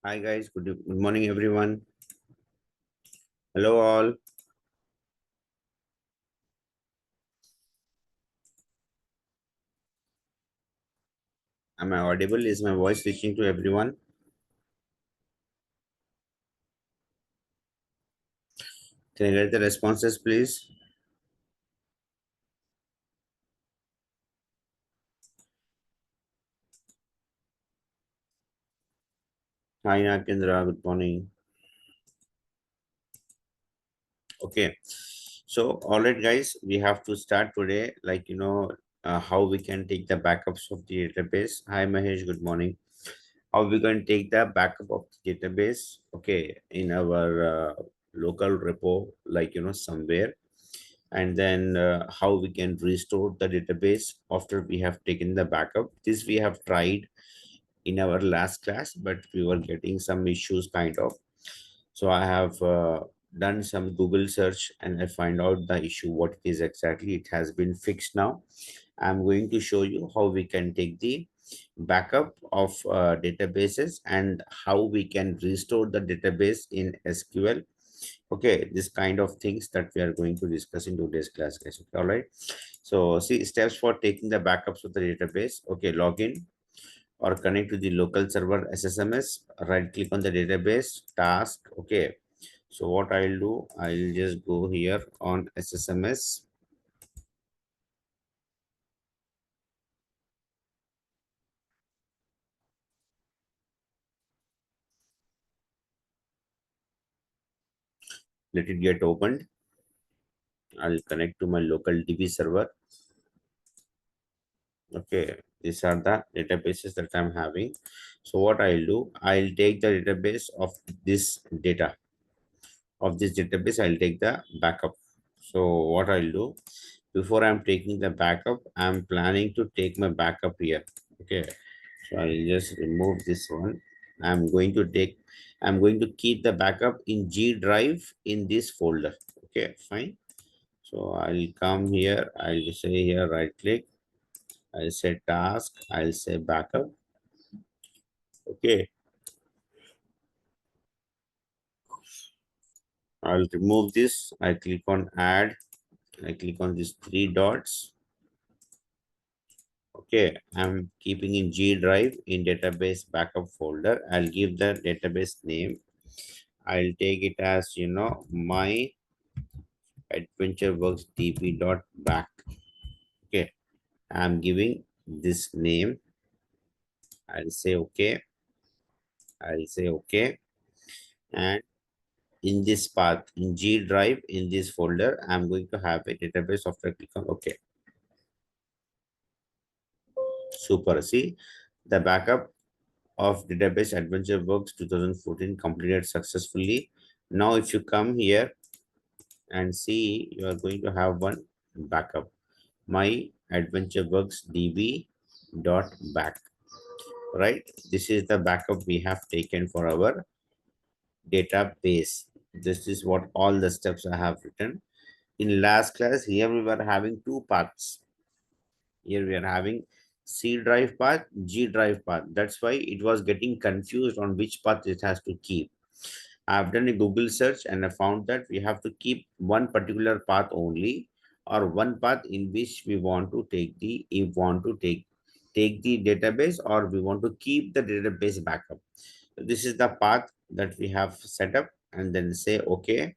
Hi guys, good morning everyone. Hello all. Am I audible? Is my voice reaching to everyone? Can I get the responses please? Hi Nakendra, good morning. Okay. So all right guys, we have to start today how we can take the backups of the database. Hi Mahesh, good morning. How we can take the backup of the database, okay, in our local repo, somewhere, and then how we can restore the database after we have taken the backup. This we have tried in our last class, but we were getting some issues kind of. So I have done some Google search and I find out the issue, what it is exactly. It has been fixed now. I'm going to show you how we can take the backup of databases and how we can restore the database in SQL. Okay, this kind of things that we are going to discuss in today's class, guys. Okay, all right. So see steps for taking the backups of the database. Okay, login or connect to the local server SSMS. Right click on the database task. Okay, so what I'll do, I'll just go here on SSMS. Let it get opened. I'll connect to my local DB server. Okay, these are the databases that I'm having. So what I'll do, I'll take the database of this data. Of this database, I'll take the backup. So what I'll do, before I'm taking the backup, I'm planning to take my backup here. Okay, so I'll just remove this one. I'm going to keep the backup in G drive in this folder. Okay, fine. So I'll come here, I'll say here right click, I'll say task, I'll say backup. Okay, I'll remove this. I click on add. I click on these three dots. Okay, I'm keeping in G drive in database backup folder. I'll give the database name. I'll take it as my adventureworks db.back. Okay, I'm giving this name. I'll say okay. I'll say okay. And in this path in G drive in this folder, I'm going to have a database after click on okay. Super. See the backup of database adventure works 2014 completed successfully. Now if you come here and see, you are going to have one backup, my adventure works db dot back, right? This is the backup we have taken for our database. This is what all the steps I have written in last class. Here we were having two paths. Here we are having C drive path, G drive path. That's why it was getting confused on which path it has to keep. I've done a Google search and I found that we have to keep one particular path only, or one path in which we want to take the, if want to take the database, or we want to keep the database backup. This is the path that we have set up, and then say okay,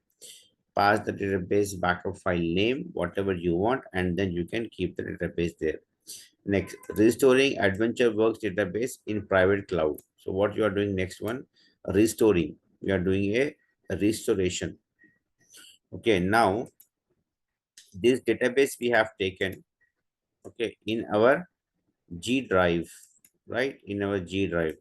pass the database backup file name, whatever you want, and then you can keep the database there. Next, restoring AdventureWorks database in private cloud. So what you are doing next one, restoring. We are doing a restoration. Okay, now this database we have taken, okay, in our G drive, right? In our G drive.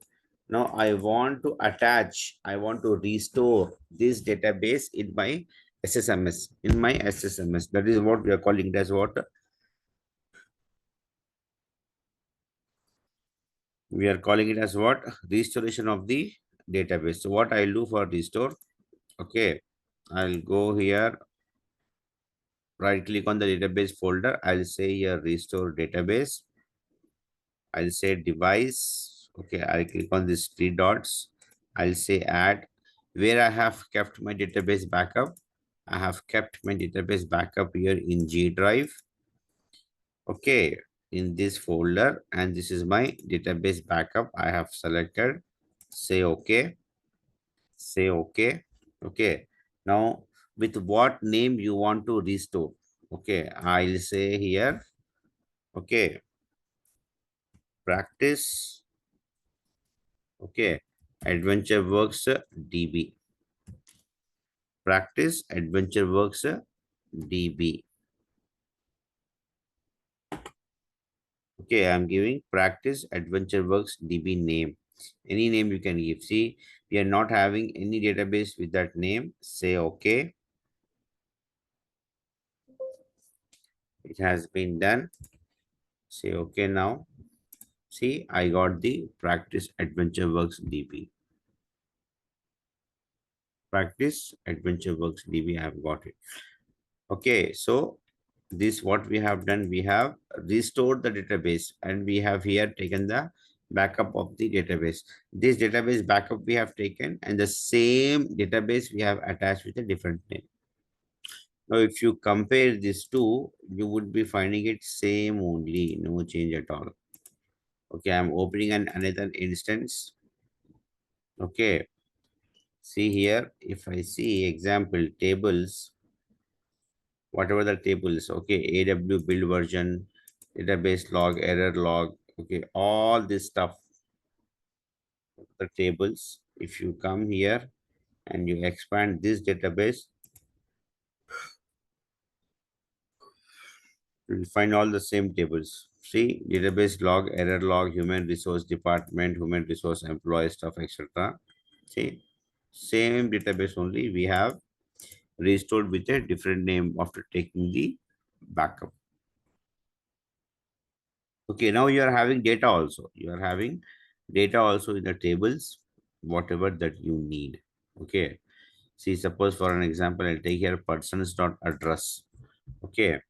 Now I want to attach, I want to restore this database in my SSMS, in my SSMS. That is what we are calling it as what? We are calling it as what? Restoration of the database. So what I'll do for restore, okay, I'll go here, right click on the database folder. I'll say here restore database. I'll say device. Okay, I'll click on these three dots. I'll say add where I have kept my database backup. I have kept my database backup here in G Drive. Okay, in this folder, and this is my database backup. I have selected. Say okay. Say okay. Okay. Now, with what name you want to restore? Okay, I'll say here. Okay, practice. Okay, Adventure Works DB. Practice Adventure Works DB. Okay, I'm giving practice Adventure Works DB name. Any name you can give. See, we are not having any database with that name. Say okay. It has been done. Say okay now. See, I got the practice Adventure Works DB. Practice Adventure Works DB. I have got it. Okay, so this what we have done, we have restored the database and we have here taken the backup of the database. This database backup we have taken and the same database we have attached with a different name. Now if you compare these two, you would be finding it same only, no change at all. Okay, I'm opening another instance. Okay, see here, if I see example tables, whatever the table is, okay, AW build version, database log, error log, okay, all this stuff, the tables. If you come here and you expand this database, you will find all the same tables. See, database log, error log, human resource department, human resource employee stuff, etc. See, same database only we have restored with a different name after taking the backup. Okay, now you are having data also. You are having data also in the tables, whatever that you need. Okay. See, suppose for an example, I'll take here persons dot address. Okay.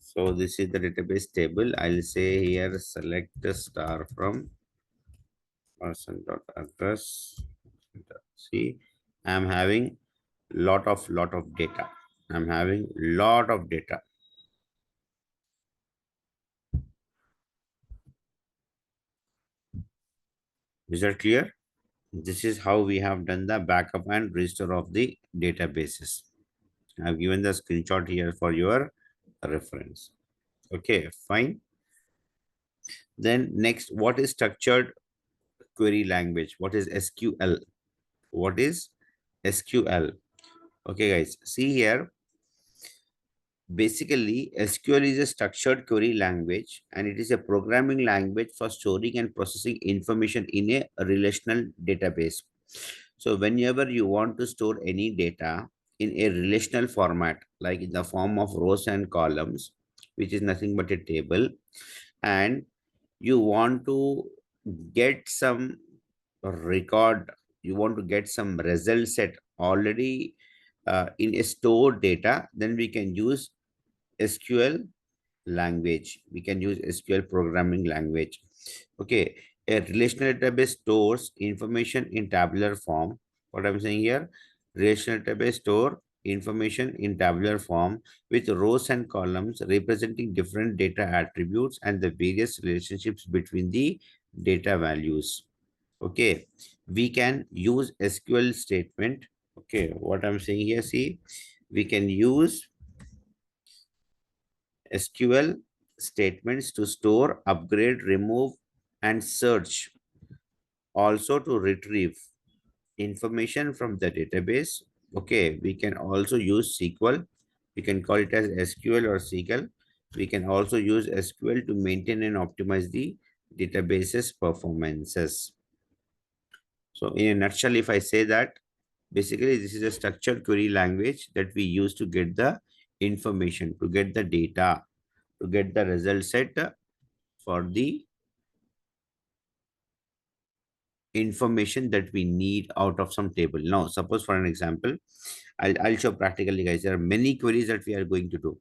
So this is the database table. I'll say here select the star from person dot address. See, I'm having lot of data. I'm having lot of data. Is that clear? This is how we have done the backup and restore of the databases. I've given the screenshot here for your reference. Okay, fine. Then next, what is structured query language? What is SQL? What is SQL? Okay, guys, see here. Basically, SQL is a structured query language and it is a programming language for storing and processing information in a relational database. So whenever you want to store any data in a relational format, like in the form of rows and columns, which is nothing but a table, and you want to get some record, you want to get some result set already in a stored data, then we can use SQL language. We can use SQL programming language. Okay, a relational database stores information in tabular form. What I'm saying here, relational database store information in tabular form with rows and columns representing different data attributes and the various relationships between the data values. Okay, we can use SQL statement. Okay, what I'm saying here, see, we can use SQL statements to store, upgrade, remove, and search. Also to retrieve information from the database. Okay, we can also use SQL. We can call it as SQL or SQL. We can also use SQL to maintain and optimize the database's performances. So in a nutshell, if I say that, basically this is a structured query language that we use to get the information, to get the data, to get the result set for the information that we need out of some table. Now, suppose for an example, I'll show practically, guys. There are many queries that we are going to do.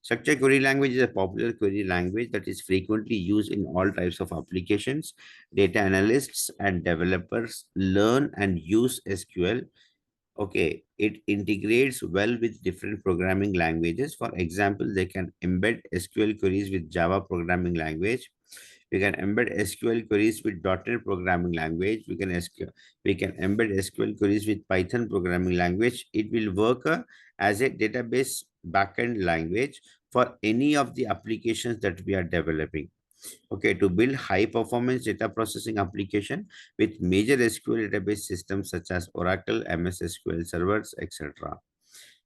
Structured query language is a popular query language that is frequently used in all types of applications. Data analysts and developers learn and use SQL. Okay, it integrates well with different programming languages. For example, they can embed SQL queries with Java programming language. We can embed SQL queries with .NET programming language. We can embed SQL queries with Python programming language. It will work as a database backend language for any of the applications that we are developing. Okay, to build high performance data processing application with major SQL database systems such as Oracle, MS SQL servers, etc.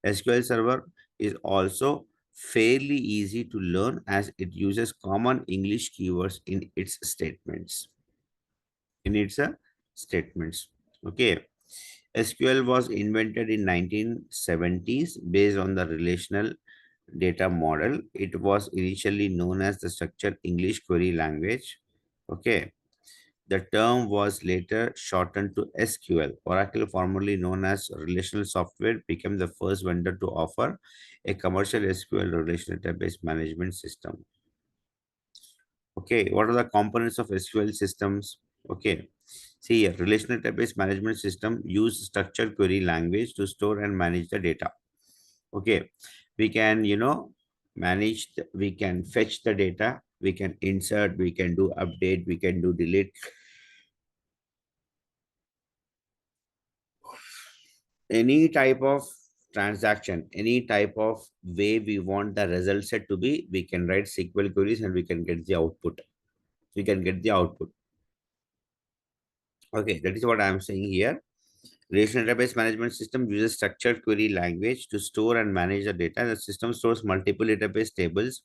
SQL Server is also fairly easy to learn as it uses common English keywords in its statements. Statements. Okay. SQL was invented in 1970s based on the relational data model. It was initially known as the structured English query language. Okay. The term was later shortened to SQL. Oracle, formerly known as Relational Software, became the first vendor to offer a commercial SQL relational database management system. Okay, what are the components of SQL systems? Okay, see here, relational database management system use structured query language to store and manage the data. Okay, we can, we can fetch the data, we can insert, we can do update, we can do delete. Any type of transaction, any type of way we want the result set to be, we can write SQL queries and we can get the output. We can get the output. Okay, that is what I am saying here. Relational database management system uses structured query language to store and manage the data. The system stores multiple database tables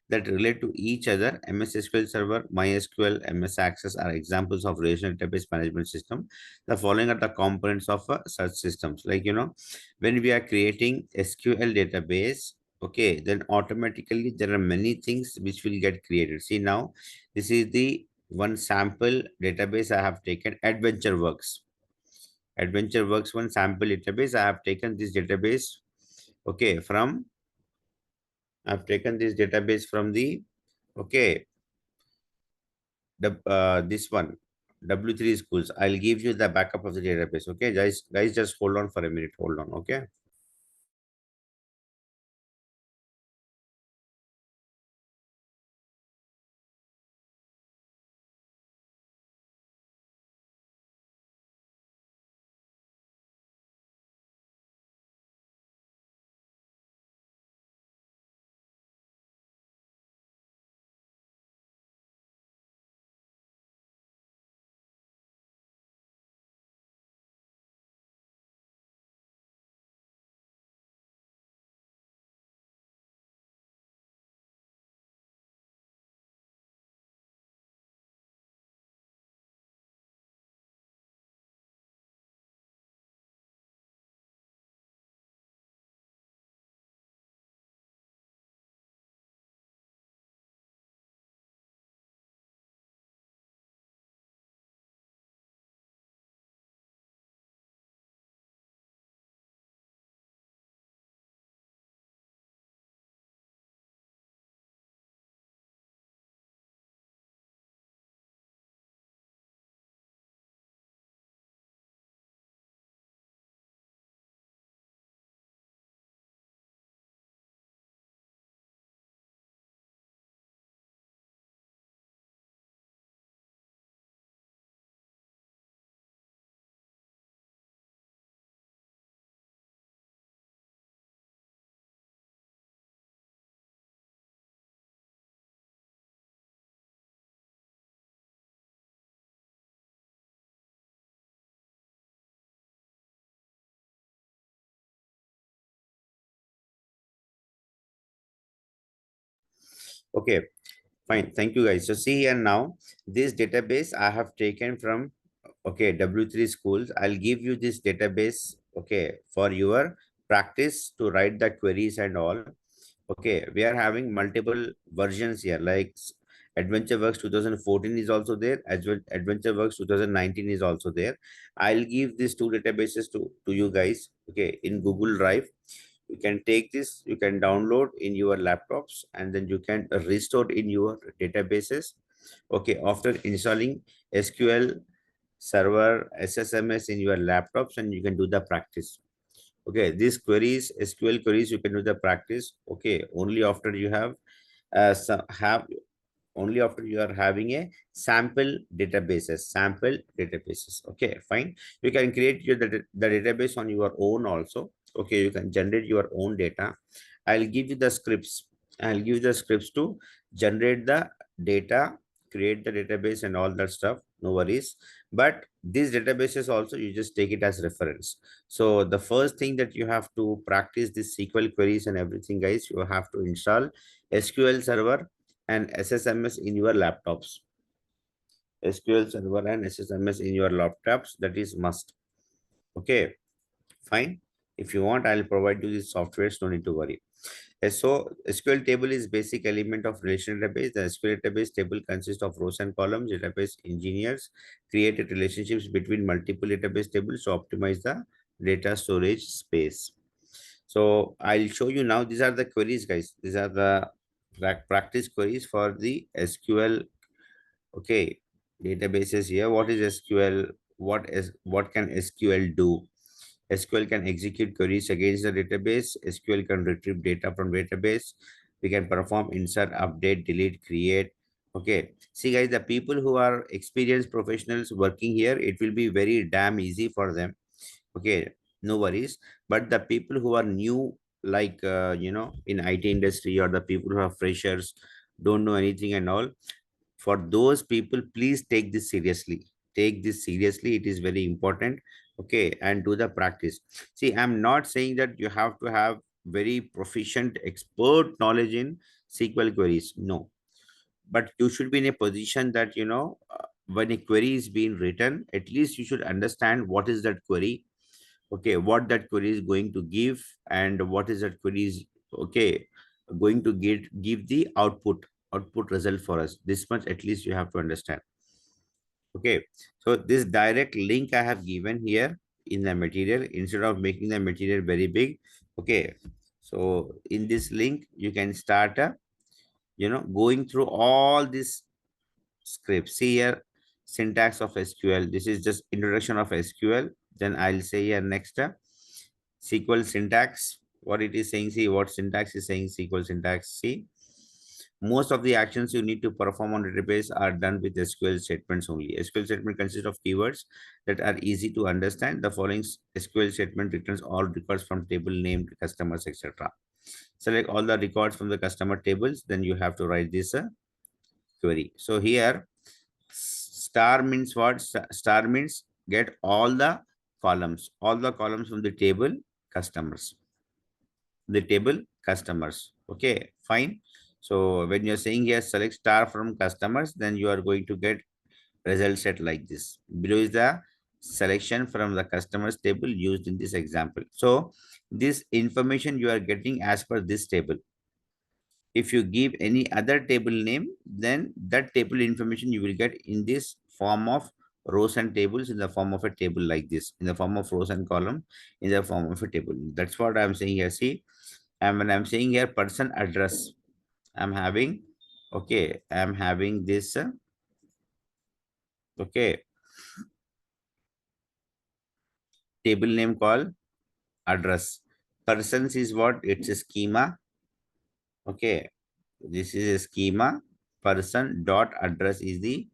that relate to each other. MS SQL Server, MySQL, MS Access are examples of relational database management system. The following are the components of such systems. Like, when we are creating SQL database, okay, then automatically there are many things which will get created. See now, this is the one sample database I have taken, AdventureWorks one sample database. I have taken this database, okay, from, I've taken this database from the, okay, this one, W3 schools. I'll give you the backup of the database. Okay, guys, just hold on for a minute. Hold on. Okay. Okay, fine. Thank you, guys. So see here now, this database I have taken from, okay, W3 schools. I'll give you this database, okay, for your practice to write the queries and all. Okay, we are having multiple versions here, like AdventureWorks 2014 is also there. AdventureWorks 2019 is also there. I'll give these two databases to you guys. Okay, in Google Drive. You can take this, you can download in your laptops, and then you can restore in your databases. Okay, after installing SQL Server SSMS in your laptops, and you can do the practice. Okay, these queries, SQL queries, you can do the practice. Okay, only after you have only after you are having a sample databases. Okay, fine. You can create the database on your own also. Okay, you can generate your own data. I'll give you the scripts. I'll give you the scripts to generate the data, create the database and all that stuff. No worries. But these databases also, you just take it as reference. So the first thing that you have to practice this SQL queries and everything, guys, you have to install SQL Server and SSMS in your laptops. SQL Server and SSMS in your laptops, that is must. Okay, fine. If you want, I'll provide you this software, no need to worry. So SQL table is basic element of relational database. The SQL database table consists of rows and columns. Database engineers created relationships between multiple database tables to optimize the data storage space. So I'll show you now. These are the queries, guys. These are the practice queries for the SQL. Okay, databases here. What is SQL? What can SQL do? SQL can execute queries against the database. SQL can retrieve data from database. We can perform insert, update, delete, create. Okay. See, guys, the people who are experienced professionals working here, it will be very damn easy for them. Okay, no worries. But the people who are new, like in IT industry, or the people who are freshers, don't know anything and all, for those people, please take this seriously. Take this seriously. It is very important. Okay, and do the practice. See, I'm not saying that you have to have very proficient expert knowledge in SQL queries. No, but you should be in a position that when a query is being written, at least you should understand what is that query. Okay, what that query is going to give, and what is that query is, okay, going to give the output result for us. This much at least you have to understand. Okay, so this direct link I have given here in the material, instead of making the material very big. Okay, so in this link you can start going through all these scripts. See here, syntax of SQL. This is just introduction of SQL. Then I'll say here next SQL syntax. What it is saying, see what syntax is saying. SQL syntax. See, most of the actions you need to perform on database are done with SQL statements only. SQL statement consists of keywords that are easy to understand. The following SQL statement returns all records from table named customers, etc. Select all the records from the customer tables. Then you have to write this query. So here, star means what? Star means get all the columns from the table customers. The table customers. Okay, fine. So when you're saying here select star from customers, then you are going to get result set like this. Below is the selection from the customers table used in this example. So this information you are getting as per this table. If you give any other table name, then that table information you will get in this form of rows and tables, in the form of a table like this, in the form of rows and column, in the form of a table. That's what I'm saying here. See, and when I'm saying here person address, I'm having, okay, I'm having this, okay, table name called address. Persons is what? It's a schema. Okay, this is a schema. Person dot address is the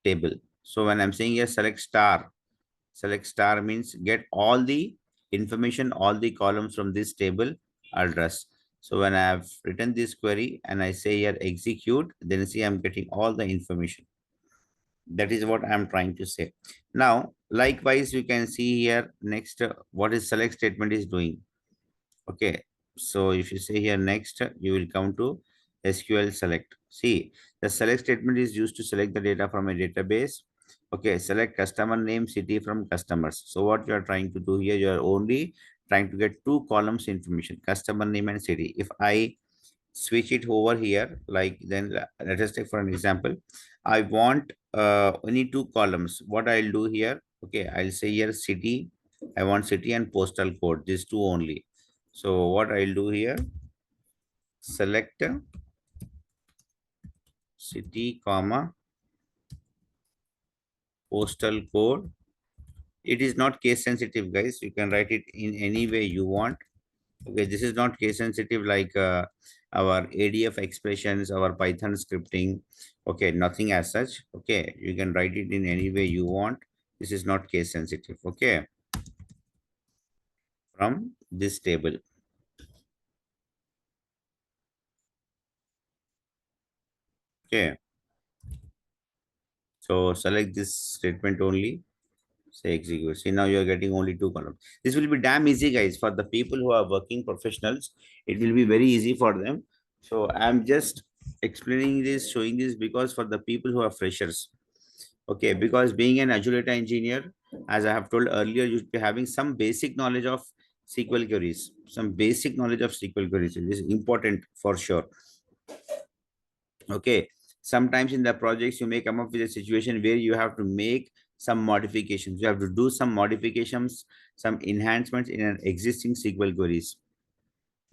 table. So when I'm saying here select star means get all the information, all the columns from this table address. So when I have written this query and I say here execute, then see I'm getting all the information. That is what I'm trying to say. Now, likewise, you can see here next what is select statement is doing. Okay, so if you say here next, you will come to SQL select. See, the select statement is used to select the data from a database. Okay, select customer name, city from customers. So what you are trying to do here, you are only trying to get two columns information, customer name and city. If I switch it over here. Like then let us take for an example. I want only two columns. What I'll do here, okay, I'll say here city. I want city and postal code, these two only. So what I'll do here, select city comma postal code. It is not case sensitive, guys. You can write it in any way you want. Okay, this is not case sensitive like our ADF expressions, our Python scripting. Okay, nothing as such. Okay, you can write it in any way you want. This is not case sensitive. Okay, from this table. Okay, so select this statement only. Say execute. See, now you're getting only two columns. This will be damn easy, guys, for the people who are working professionals. It will be very easy for them. So I'm just explaining this, showing this, because for the people who are freshers. Okay, because being an Azure data engineer, as I have told earlier, you should be having some basic knowledge of SQL queries. Some basic knowledge of SQL queries. This is important for sure. Okay, sometimes in the projects you may come up with a situation where you have to make some modifications. You have to do some modifications, some enhancements in an existing SQL queries.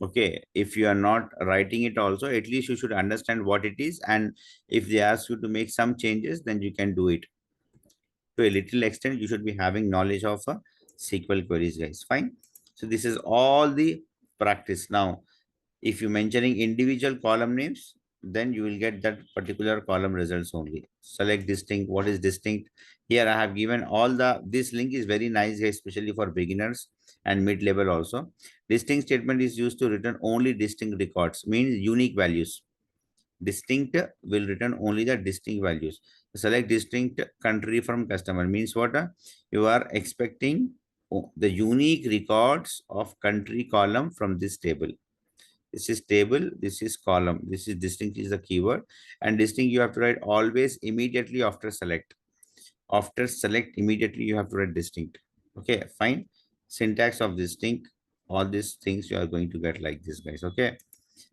Okay, if you are not writing it also, at least you should understand what it is, and if they ask you to make some changes, then you can do it. To a little extent, you should be having knowledge of SQL queries, guys. Fine. So this is all the practice. Now if you mentioning individual column names, then you will get that particular column results only. Select distinct. What is distinct? Here I have given all the, this link is very nice, especially for beginners and mid-level also. Distinct statement is used to return only distinct records, means unique values. Distinct will return only the distinct values. Select distinct country from customer means what? You are expecting the unique records of country column from this table. This is table, this is column, this is distinct is the keyword, and distinct you have to write always immediately after select. After select, immediately you have to write distinct. Okay, fine. Syntax of distinct, all these things you are going to get like this, guys. Okay.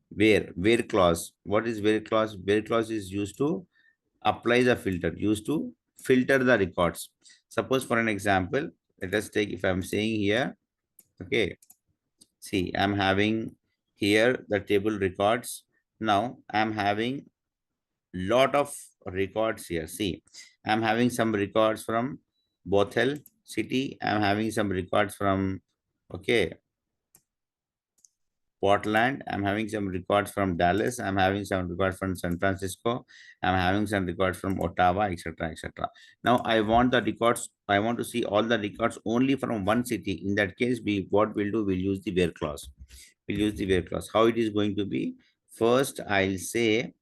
Where clause. What is where clause? Where clause is used to apply the filter, used to filter the records. Suppose for an example, let us take, if I'm saying here, okay, see, I'm having here the table records. Now I'm having lot of records here. See, I'm having some records from Bothell city. I'm having some records from, okay, Portland. I'm having some records from Dallas. I'm having some records from San Francisco. I'm having some records from Ottawa, etc., etc. Now I want the records. I want to see all the records only from one city. In that case, we what we'll do, we'll use the where clause. We'll use the where clause. How it is going to be? First, I'll say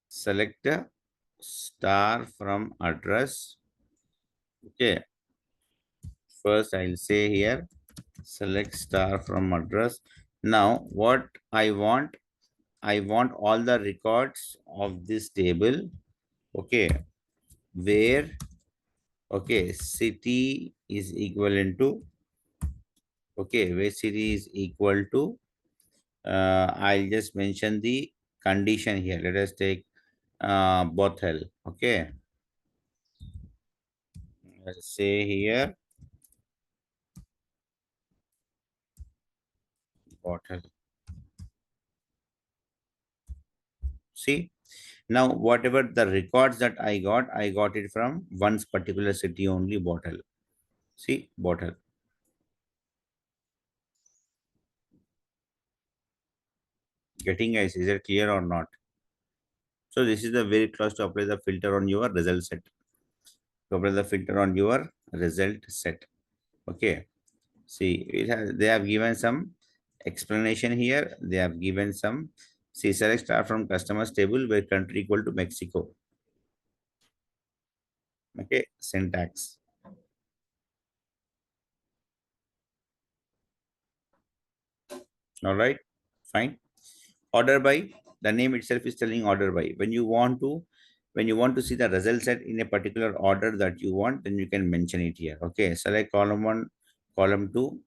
select a star from address. Okay. First, I'll say here select star from address. Now, what I want all the records of this table. Okay. Where, okay, city is equivalent to, okay, where city is equal to, I'll just mention the condition here. Let us take Bothell. Okay. Let's say here Bothell. See, now whatever the records that I got it from one particular city only, Bothell. See, Bothell. Getting, guys, is it clear or not? So this is the very close to apply the filter on your result set. To apply the filter on your result set. Okay. See, it has, they have given some explanation here. They have given some, see, select star from customers table where country equal to Mexico. Okay, syntax. All right, fine. Order by, the name itself is telling order by. When you want to see the result set in a particular order that you want, then you can mention it here. Okay, select column 1, column 2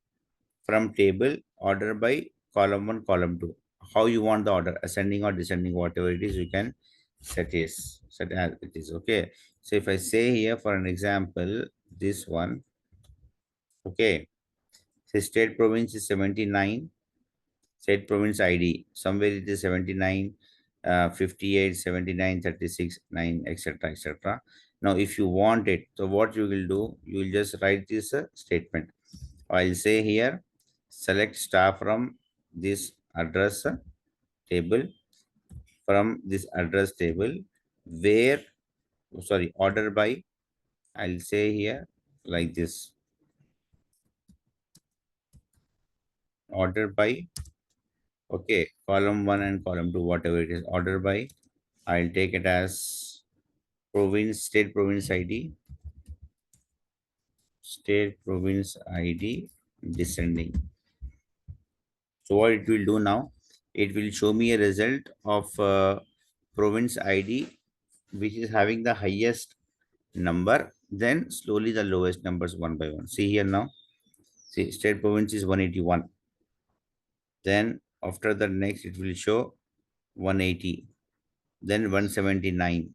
from table, order by column 1, column 2. how you want the order, ascending or descending, whatever it is, you can set as it is. Okay. So if I say here for an example, this one, okay, so state province is 79, state province ID, somewhere it is 79, 58, 79, 36, 9, etc., etc. Now, if you want it, so what you will do, you will just write this statement. I'll say here, select star from this address table, from this address table, where, sorry, order by, I'll say here like this, order by, okay, column 1 and column 2, whatever it is, order by, I'll take it as province, state province ID, state province ID, descending. So what it will do now, it will show me a result of province ID, which is having the highest number, then slowly the lowest numbers one by one. See here now, see state province is 181. Then after the next, it will show 180, then 179,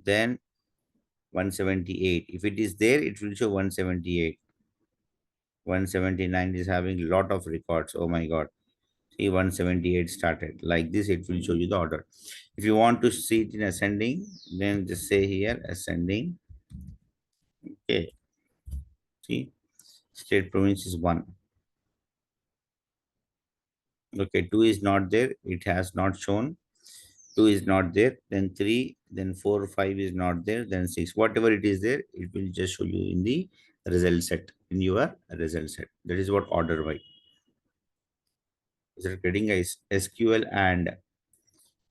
then 178. If it is there, it will show 178. 179 is having a lot of records. Oh my God. See, 178 started. Like this, it will show you the order. If you want to see it in ascending, then just say here ascending. Okay. See, state province is 1. Okay, 2 is not there. It has not shown. 2 is not there. Then 3, then 4, 5 is not there. Then 6. Whatever it is there, it will just show you in the result set, in your result set. That is what order by. Is it getting guys? SQL and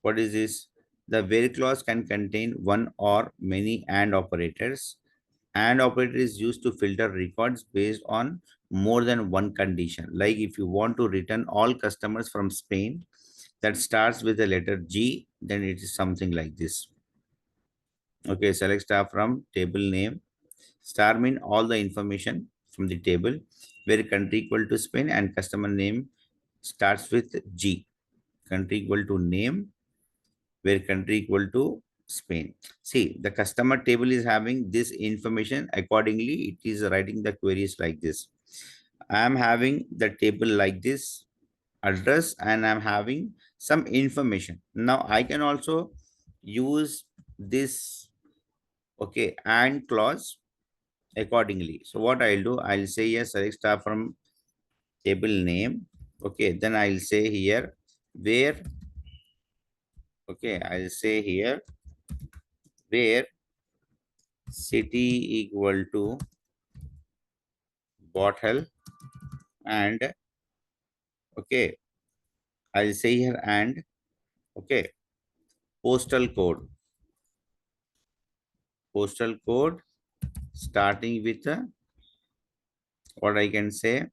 what is this? The where clause can contain one or many and operators. And operator is used to filter records based on more than one condition. Like if you want to return all customers from Spain that starts with the letter G, then it is something like this. Okay, select star from table name. Star mean all the information from the table where country equal to Spain and customer name starts with G. Country equal to name where country equal to Spain. See, the customer table is having this information. Accordingly, it is writing the queries like this. I am having the table like this, address, and I'm having some information. Now, I can also use this, okay, and clause accordingly. So what I'll do, I'll say yes, select star from table name. Okay, then I'll say here where, okay, I'll say here where city equal to bottle and, okay, I'll say here and, okay, postal code, postal code starting with what I can say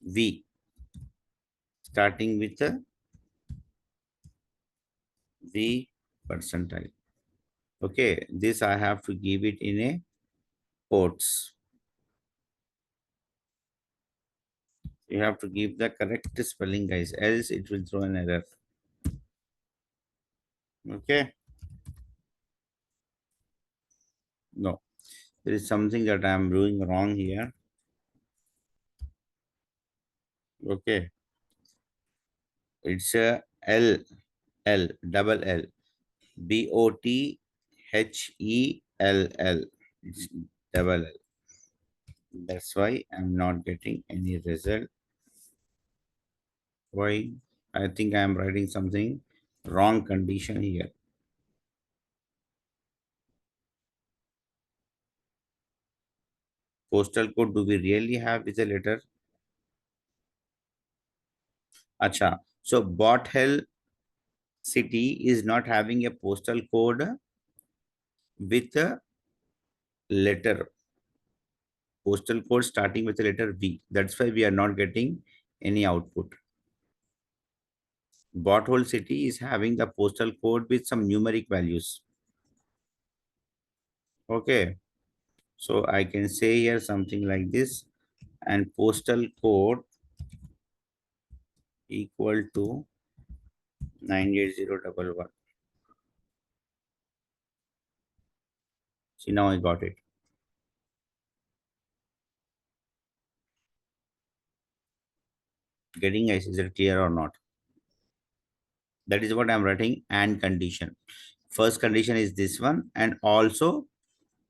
V, starting with V percentile. Okay, this I have to give it in a quotes. You have to give the correct spelling, guys, else it will throw an error. Okay, no, there is something that I am doing wrong here. Okay, it's a L, double L, BOTHELL. It's double L. That's why I'm not getting any result. Why? I think I'm writing something wrong condition here. Postal code do we really have with a letter? Acha. So Bot Hill city is not having a postal code with a letter. Postal code starting with the letter V. That's why we are not getting any output. Bot city is having the postal code with some numeric values. Okay. So I can say here something like this, and postal code equal to 98011. See, now I got it. Getting is it clear or not? That is what I'm writing, and condition. First condition is this one, and also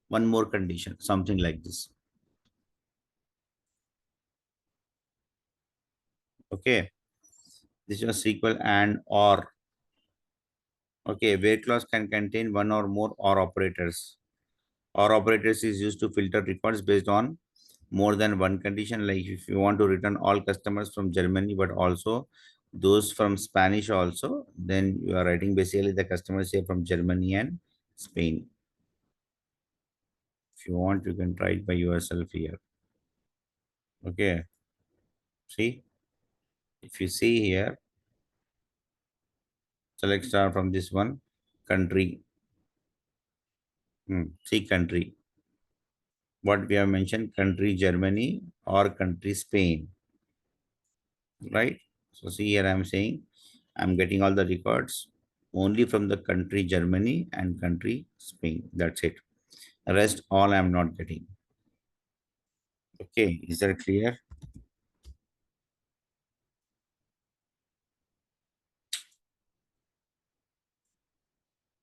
one more condition, something like this. Okay, this is a SQL and or. Okay, where clause can contain one or more or operators. Or operators is used to filter records based on more than one condition. Like if you want to return all customers from Germany, but also those from Spanish also, then you are writing basically the customers here from Germany and Spain. If you want, you can try it by yourself here. Okay, see, if you see here, select star from this one, country. See country. What we have mentioned, country Germany or country Spain, right? So see here, I'm saying I'm getting all the records only from the country Germany and country Spain. That's it. The rest all I'm not getting. Okay, is that clear?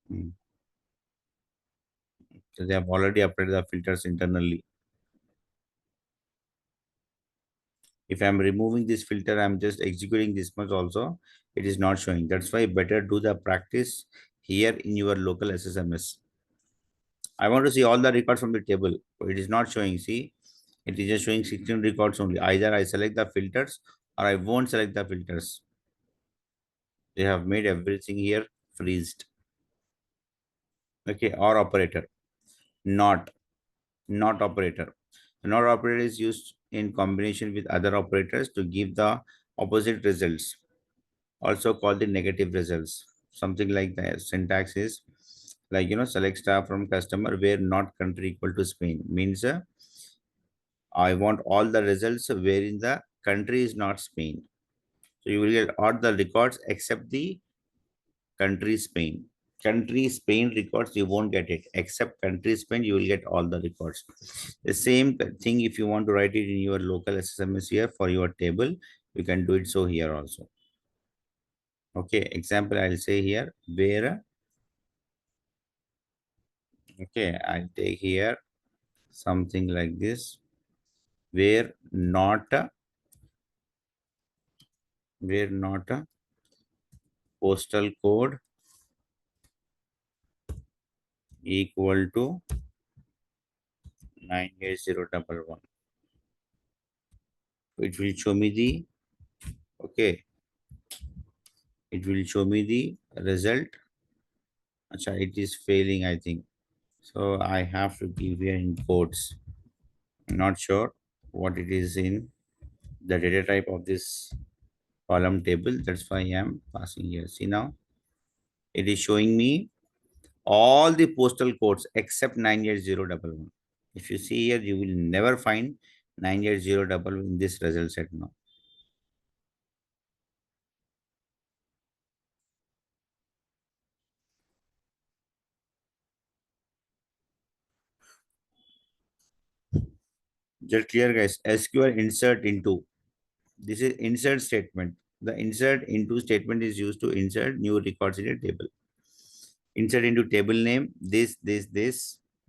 Hmm. So they have already updated the filters internally. If I'm removing this filter, I'm just executing this much also. It is not showing. That's why better do the practice here in your local SSMS. I want to see all the records from the table. It is not showing. See, it is just showing 16 records only. Either I select the filters or I won't select the filters. They have made everything here freezed. Okay, or operator. Not, not operator. The not operator is used in combination with other operators to give the opposite results, also called the negative results. Something like the syntax is like, select star from customer where not country equal to Spain means I want all the results wherein the country is not Spain. So you will get all the records except the country Spain. Country Spain records, you won't get it. Except country Spain, you will get all the records. The same thing if you want to write it in your local SSMS here for your table, you can do it so here also. Okay, example I'll say here where, okay, I'll take here something like this, where not a postal code equal to 98011. It will show me the, okay, it will show me the result. Acha, it is failing, I think. So I have to give here in quotes. I'm not sure what it is in the data type of this column table. That's why I am passing here. See now, it is showing me all the postal codes except 98011. If you see here, you will never find 98011 in this result set now. Just clear, guys. SQL insert into. This is insert statement. The insert into statement is used to insert new records in a table. Insert into table name, this.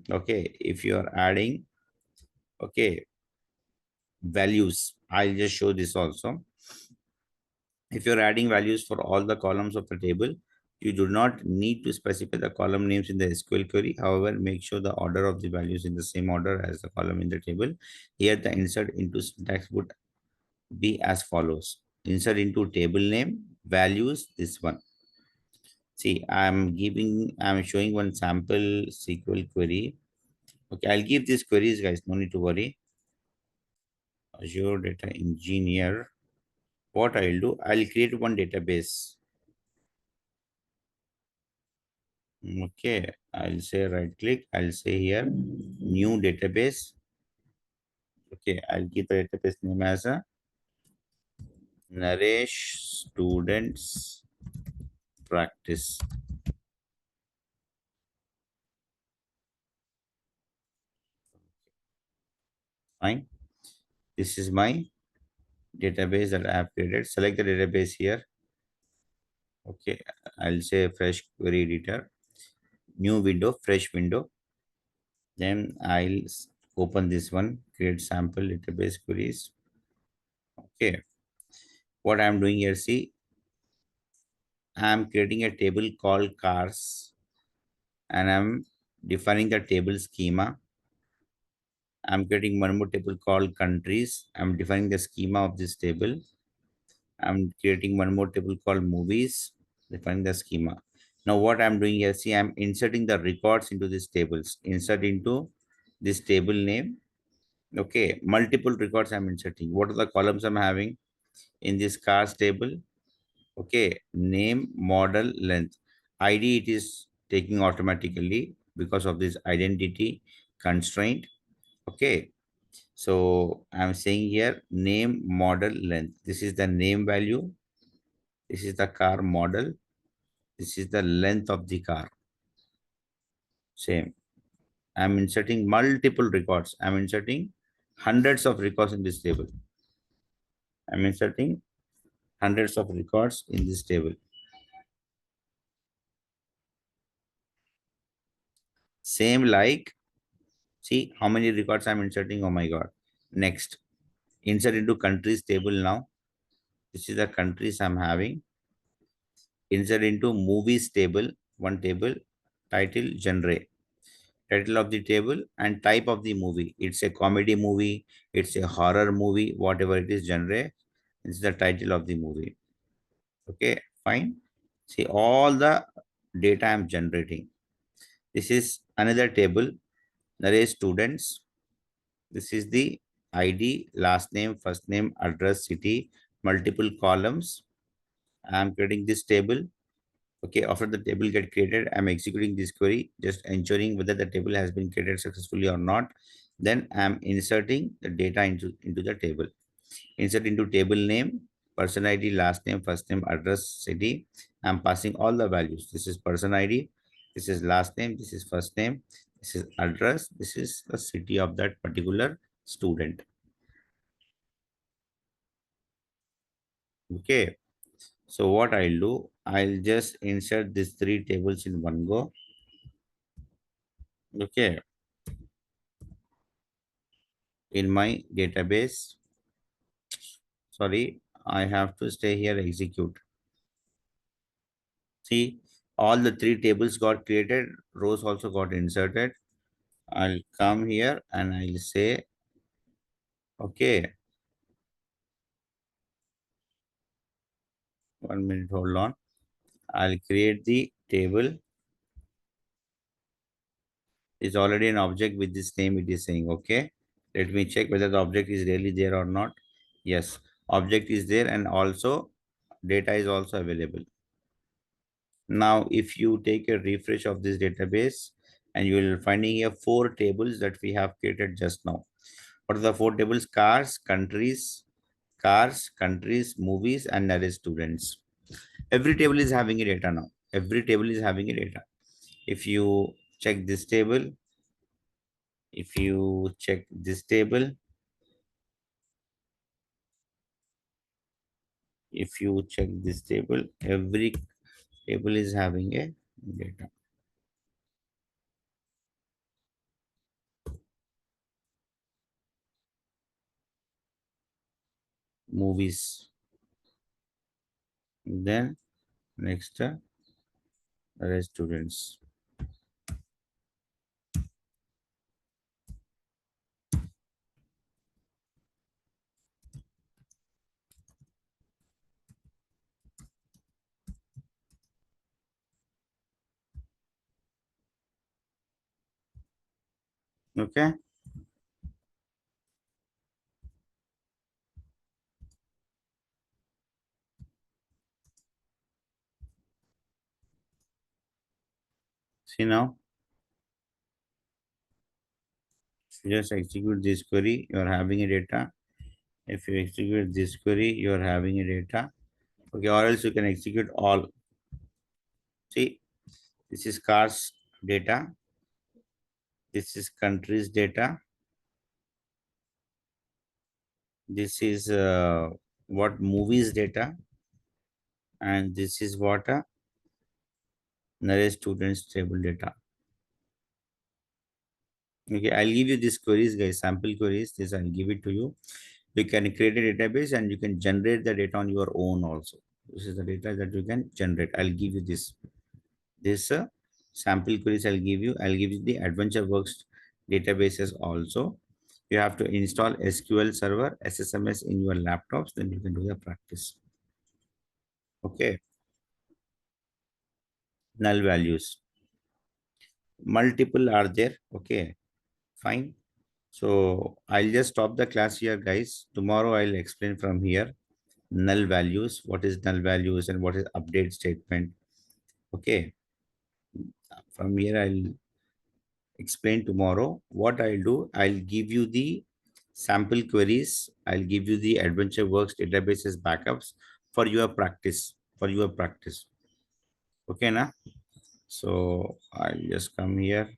Okay, if you are adding, okay, values, I'll just show this also. If you're adding values for all the columns of the table, you do not need to specify the column names in the SQL query. However, make sure the order of the values in the same order as the column in the table. Here, the insert into syntax would be as follows. Insert into table name, values, this one. See, I'm showing one sample SQL query. Okay, I'll give these queries, guys. No need to worry. Azure Data Engineer. What I'll do, I'll create one database. Okay, I'll say right click. I'll say here new database. Okay, I'll give the database name as a Naresh students practice. Fine. This is my database that I have created. Select the database here. Okay. I'll say fresh query editor, new window, fresh window. Then open this one, create sample database queries. Okay. What I'm doing here, see, I'm creating a table called cars and I'm defining the table schema. I'm creating one more table called countries. I'm defining the schema of this table. I'm creating one more table called movies, defining the schema. Now what I'm doing here, see, I'm inserting the records into these tables. Insert into this table name. Okay, multiple records I'm inserting. What are the columns I'm having in this cars table? Okay, name, model, length. ID it is taking automatically because of this identity constraint. Okay, so I'm saying here name, model, length. This is the name value. This is the car model. This is the length of the car. Same. I'm inserting multiple records. I'm inserting hundreds of records in this table. I'm inserting hundreds of records in this table. Same like, see how many records I'm inserting. Oh my God. Next, insert into countries table now. This is the countries I'm having. Insert into movies table, one table, title, genre. Title of the table and type of the movie. It's a comedy movie, it's a horror movie, whatever it is, genre. It's the title of the movie. Okay, fine. See all the data I'm generating. This is another table. There is students. This is the ID, last name, first name, address, city, multiple columns. I'm creating this table. Okay, after the table get created, I'm executing this query, just ensuring whether the table has been created successfully or not. Then I'm inserting the data into the table. Insert into table name, person ID, last name, first name, address, city. I'm passing all the values. This is person ID, this is last name, this is first name, this is address, this is the city of that particular student. Okay, so what I'll do, I'll just insert these three tables in one go. Okay, in my database. Sorry, I have to stay here, execute. See, all the three tables got created, rows also got inserted. I'll come here and I'll say, okay, 1 minute, hold on. I'll create the table. It's already an object with this name, it is saying, okay. Let me check whether the object is really there or not. Yes, object is there and also data is also available. Now, if you take a refresh of this database and you will finding here four tables that we have created just now. What are the four tables? Cars, countries, movies, and narrow students. Every table is having a data now. Every table is having a data. If you check this table, if you check this table, if you check this table, every table is having a data. Movies. Then next, narrow students. Okay. See now, if you just execute this query, you are having a data. If you execute this query, you are having a data. Okay, or else you can execute all. See, this is cars data. This is countries data. This is what movies data. And this is what Naresh students table data. Okay, I'll give you these queries, guys, sample queries. This I'll give it to you. You can create a database and you can generate the data on your own also. This is the data that you can generate. I'll give you this sample queries. I'll give you the adventure works databases also. You have to install SQL server SSMS in your laptops, then you can do the practice. Okay, null values multiple are there. Okay, fine. So I'll just stop the class here, guys. Tomorrow I'll explain from here null values, what is null values and what is update statement. Okay, from here I'll explain tomorrow. What I'll do, I'll give you the sample queries. I'll give you the adventure works databases backups for your practice. For your practice. Okay, na? So I'll just come here.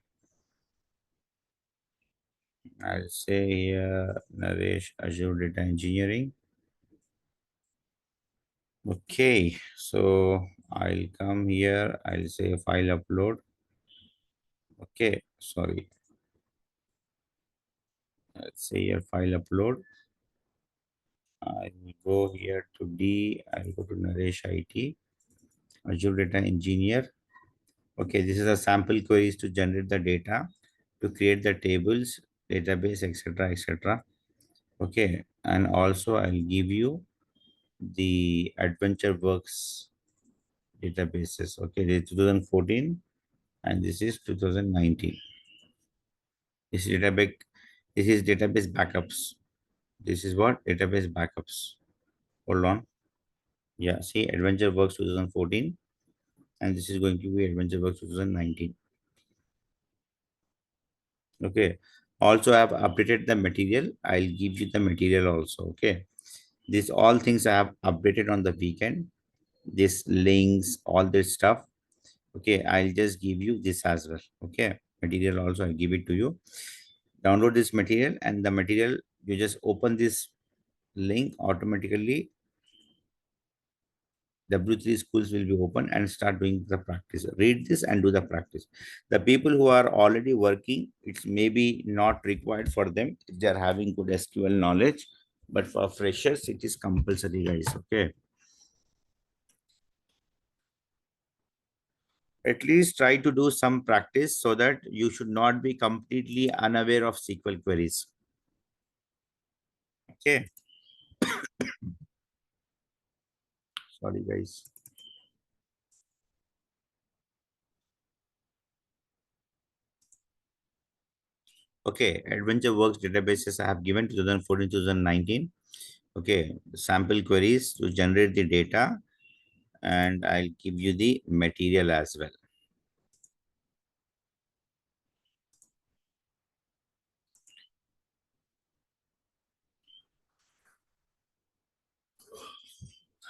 I'll say here Naresh Azure Data Engineering. Okay, so I'll come here. I'll say file upload. Okay, sorry. Let's say here file upload. I will go here to D. I'll go to Naresh IT, Azure Data Engineer. Okay, this is a sample queries to generate the data, to create the tables, database, etc., etc. Okay, and also I'll give you the Adventure Works databases. Okay, this is 2014 and this is 2019. This is database. This is database backups. This is what database backups. Hold on. Yeah, see, Adventure Works 2014, and this is going to be Adventure Works 2019. Okay. Also, I have updated the material. I'll give you the material also. Okay. These all things I have updated on the weekend. This links, all this stuff. Okay. I'll just give you this as well. Okay. Material also, I'll give it to you. Download this material, and the material, you just open this link automatically. W3 schools will be open and start doing the practice. Read this and do the practice. The people who are already working, it's maybe not required for them if they are having good SQL knowledge, but for freshers, it is compulsory, guys. Okay. At least try to do some practice so that you should not be completely unaware of SQL queries. Okay. Sorry, guys. Okay. Adventure Works databases I have given 2014, 2019. Okay. Sample queries to generate the data, and I'll give you the material as well.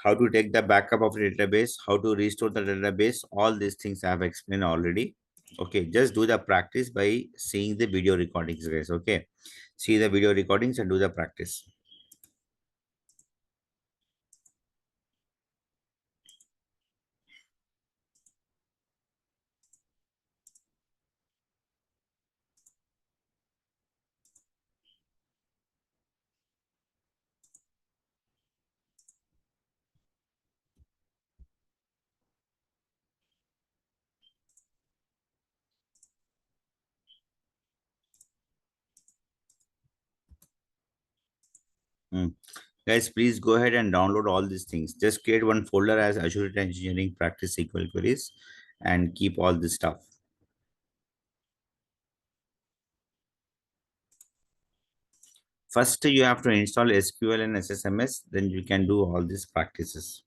How to take the backup of the database, how to restore the database, all these things I have explained already. Okay, just do the practice by seeing the video recordings, guys. Okay, see the video recordings and do the practice. Hmm. Guys, please go ahead and download all these things. Just create one folder as Azure Data Engineering Practice SQL Queries and keep all this stuff. First, you have to install SQL and SSMS, then you can do all these practices.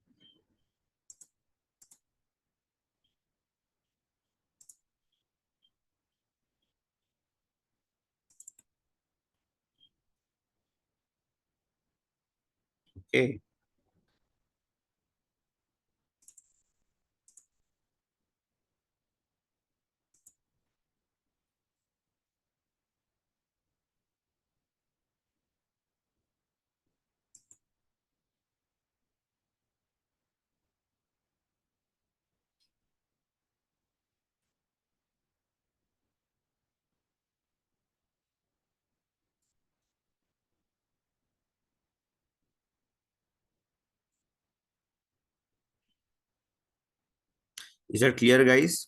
Okay. Is that clear, guys?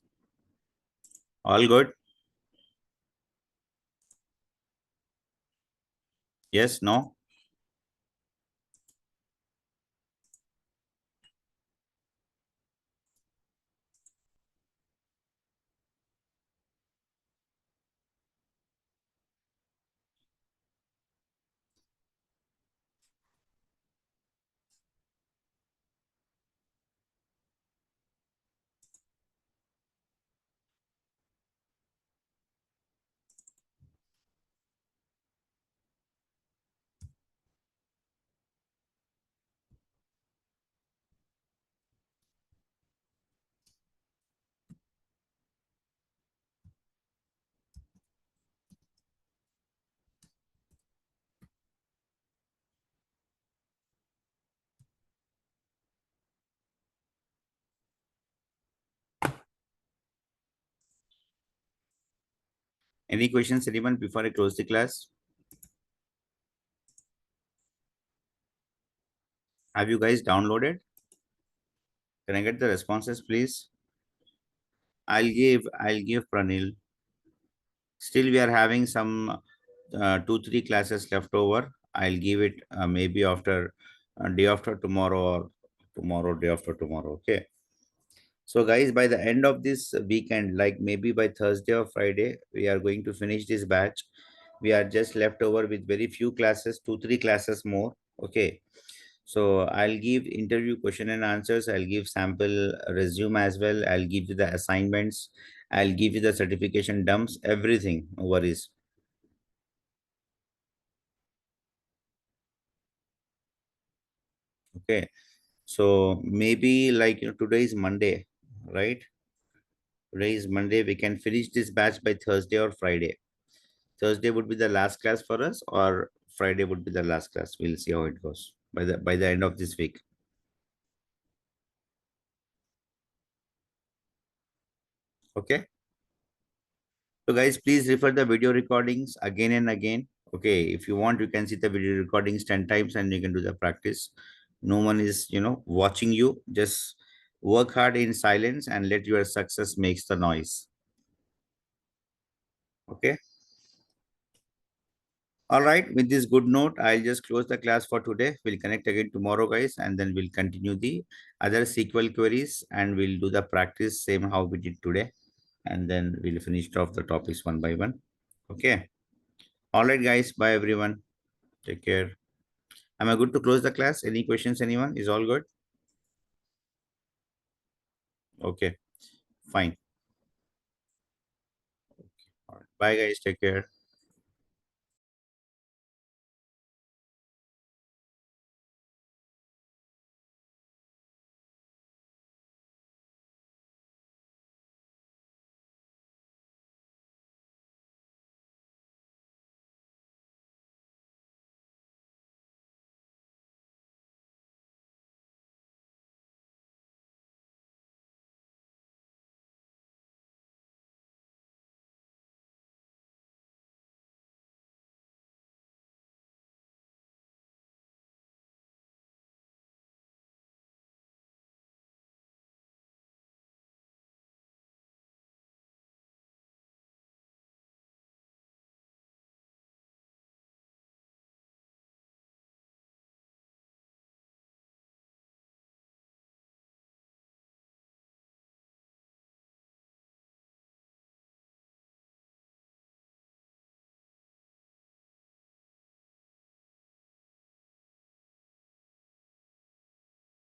All good? Yes, no? Any questions, anyone, before I close the class? Have you guys downloaded? Can I get the responses, please? I'll give Pranil. Still, we are having some 2, 3 classes left over. I'll give it maybe after day after tomorrow or tomorrow, day after tomorrow. Okay. So, guys, by the end of this weekend, like maybe by Thursday or Friday, we are going to finish this batch. We are just left over with very few classes, 2, 3 classes more. Okay. So I'll give interview question and answers. I'll give sample resume as well. I'll give you the assignments. I'll give you the certification dumps, everything. No worries. Okay. So maybe like today is Monday, right? Today is Monday. We can finish this batch by Thursday or Friday. Thursday would be the last class for us, or Friday would be the last class. We'll see how it goes by the end of this week. Okay. So guys, please refer the video recordings again and again. Okay, if you want, you can see the video recordings 10 times and you can do the practice. No one is, watching you. Just work hard in silence and let your success makes the noise. Okay. All right. With this good note, I'll just close the class for today. We'll connect again tomorrow, guys, and then we'll continue the other SQL queries and we'll do the practice same how we did today. And then we'll finish off the topics one by one. Okay. All right, guys. Bye, everyone. Take care. Am I good to close the class? Any questions, anyone? Is all good? Okay, fine. All right. Bye, guys. Take care.